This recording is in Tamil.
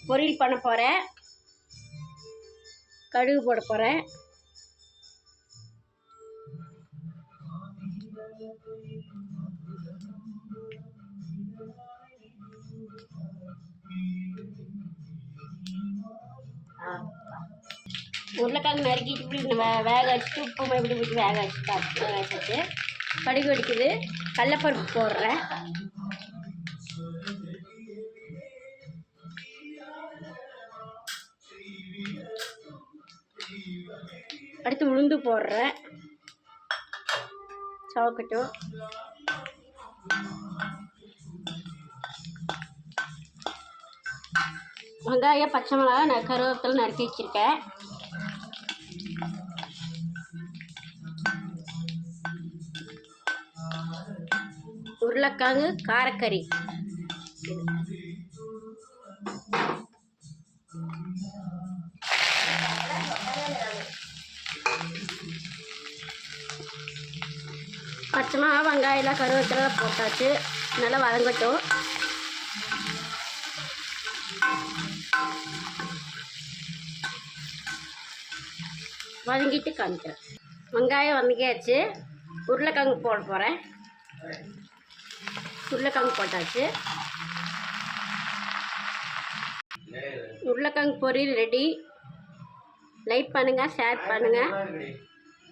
பொரியல் பண்ண போகிறேன். கடுகு போட போகிறேன். உருளைக்கிழங்கு நறுக்கிட்டு இப்படி வேக வச்சுட்டு உப்பு இப்படி விட்டு வேக வச்சுட்டு கடுகு வெடிக்குது. கடலைப்பருப்பு போடுறேன். அடுத்து உளுந்து போடுறேன். சவக்கட்டும். வெங்காயம், பச்சை மிளகா, கருவேப்பிலை நறுக்கி வச்சுருக்கேன். உருளைக்கிழங்கு காரக்கறி. பச்சை மிளகா, வெங்காயம், கருவேப்பிலை போட்டாச்சு. நல்லா வதங்கட்டும். வதங்கிட்டு காமிக்கிறேன். வெங்காயம் வதங்கியாச்சு. உருளைக்கிழங்கு போட போகிறேன். உருளைக்கிழங்கு போட்டாச்சு. உருளைக்கிழங்கு பொரியல் ரெடி. லைக் பண்ணுங்கள், ஷேர் பண்ணுங்கள்.